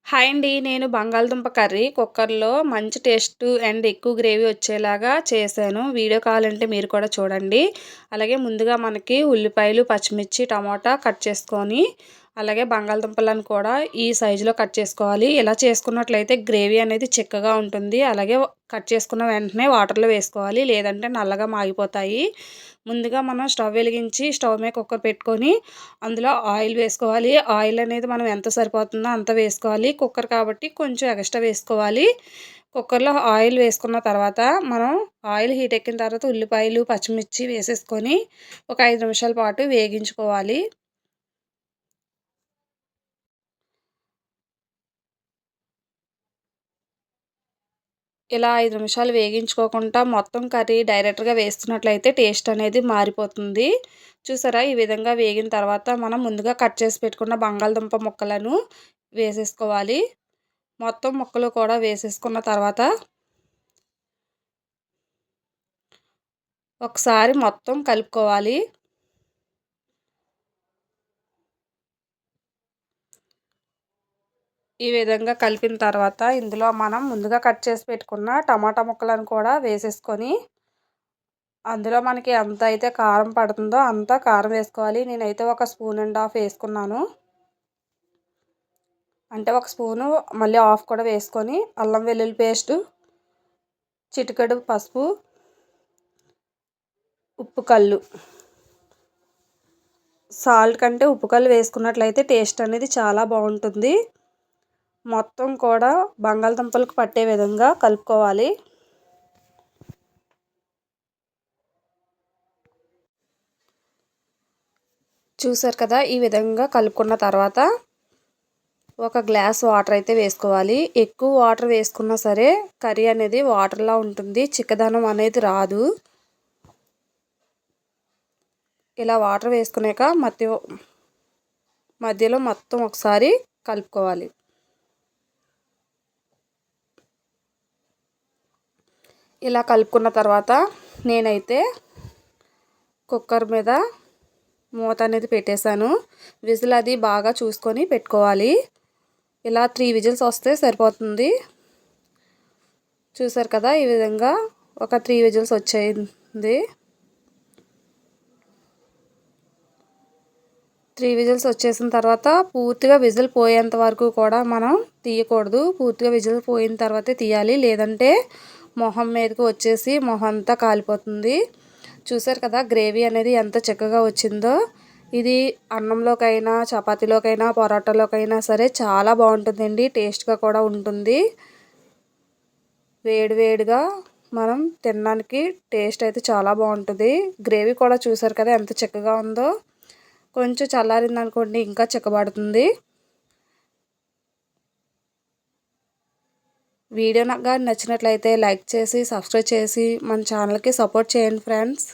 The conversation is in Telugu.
హాయ్ అండి. నేను బంగాళదుంప కర్రీ కుక్కర్‌లో మంచి టేస్ట్ అండ్ ఎక్కువ గ్రేవీ వచ్చేలాగా చేశాను. వీడియో కావాలంటే మీరు కూడా చూడండి. అలాగే ముందుగా మనకి ఉల్లిపాయలు, పచ్చిమిర్చి, టమాటా కట్ చేసుకొని, అలాగే బంగాళదుంపలను కూడా ఈ సైజులో కట్ చేసుకోవాలి. ఇలా చేసుకున్నట్లయితే గ్రేవీ అనేది చిక్కగా ఉంటుంది. అలాగే కట్ చేసుకున్న వెంటనే వాటర్‌లో వేసుకోవాలి. లేదంటే నల్లగా మాగిపోతాయి. ముందుగా మనం స్టవ్ వెలిగించి స్టవ్ మీద కుక్కర్ పెట్టుకొని అందులో ఆయిల్ వేసుకోవాలి. ఆయిల్ అనేది మనం ఎంత సరిపోతుందో అంత వేసుకోవాలి. కుక్కర్ కాబట్టి కొంచెం ఎక్స్ట్రా వేసుకోవాలి. కుక్కర్‌లో ఆయిల్ వేసుకున్న తర్వాత మనం ఆయిల్ హీట్ ఎక్కిన తర్వాత ఉల్లిపాయలు, పచ్చిమిర్చి వేసేసుకొని ఒక 5 నిమిషాల పాటు వేగించుకోవాలి. ఇలా 5 నిమిషాలు వేగించుకోకుండా మొత్తం కర్రీ డైరెక్ట్‌గా వేస్తున్నట్లయితే టేస్ట్ అనేది మారిపోతుంది. చూసారా? ఈ విధంగా వేగిన తర్వాత మనం ముందుగా కట్ చేసి పెట్టుకున్న బంగాళదుంప ముక్కలను వేసేసుకోవాలి. మొత్తం ముక్కలు కూడా వేసేసుకున్న తర్వాత ఒకసారి మొత్తం కలుపుకోవాలి. ఈ విధంగా కలిపిన తర్వాత ఇందులో మనం ముందుగా కట్ చేసి పెట్టుకున్న టమాటా ముక్కలను కూడా వేసేసుకొని అందులో మనకి ఎంత అయితే కారం పడుతుందో అంత కారం వేసుకోవాలి. నేనైతే 1 స్పూన్ అండ్ హాఫ్ వేసుకున్నాను. అంటే 1 స్పూను మళ్ళీ హాఫ్ కూడా వేసుకొని అల్లం వెల్లుల్లి పేస్టు, చిటికెడు పసుపు, ఉప్పు కల్లు. సాల్ట్ కంటే ఉప్పు కల్లు వేసుకున్నట్లయితే టేస్ట్ అనేది చాలా బాగుంటుంది. మొత్తం కూడా బంగాళదుంపలకు పట్టే విధంగా కలుపుకోవాలి. చూసారు కదా? ఈ విధంగా కలుపుకున్న తర్వాత ఒక గ్లాస్ వాటర్ అయితే వేసుకోవాలి. ఎక్కువ వాటర్ వేసుకున్నా సరే కర్రీ అనేది వాటర్‌లా ఉంటుంది. చిక్కదనం అనేది రాదు. ఇలా వాటర్ వేసుకున్నాక మధ్యలో మొత్తం ఒకసారి కలుపుకోవాలి. ఇలా కలుపుకున్న తర్వాత నేనైతే కుక్కర్ మీద మూత అనేది పెట్టేశాను. విజిల్ అది బాగా చూసుకొని పెట్టుకోవాలి. ఇలా 3 విజిల్స్ వస్తే సరిపోతుంది. చూసారు కదా? ఈ విధంగా ఒక 3 విజిల్స్ వచ్చేయింది. 3 విజిల్స్ వచ్చేసిన తర్వాత పూర్తిగా విజిల్ పోయేంత వరకు కూడా మనం తీయకూడదు. పూర్తిగా విజిల్ పోయిన తర్వాతే తీయాలి. లేదంటే మొహం మీదకి వచ్చేసి మొహం అంతా కాలిపోతుంది. చూసారు కదా? గ్రేవీ అనేది ఎంత చక్కగా వచ్చిందో. ఇది అన్నంలోకైనా, చపాతీలోకైనా, పరోటాలోకైనా సరే చాలా బాగుంటుందండి. టేస్ట్‌గా కూడా ఉంటుంది. వేడివేడిగా మనం తినడానికి టేస్ట్ అయితే చాలా బాగుంటుంది. గ్రేవీ కూడా చూసారు కదా ఎంత చక్కగా ఉందో. కొంచెం చల్లారిందనుకోండి ఇంకా చిక్కబడుతుంది. వీడియో నాకు నచ్చినట్లయితే లైక్ చేసి, సబ్స్క్రైబ్ చేసి మన ఛానల్‌కి సపోర్ట్ చేయండి ఫ్రెండ్స్.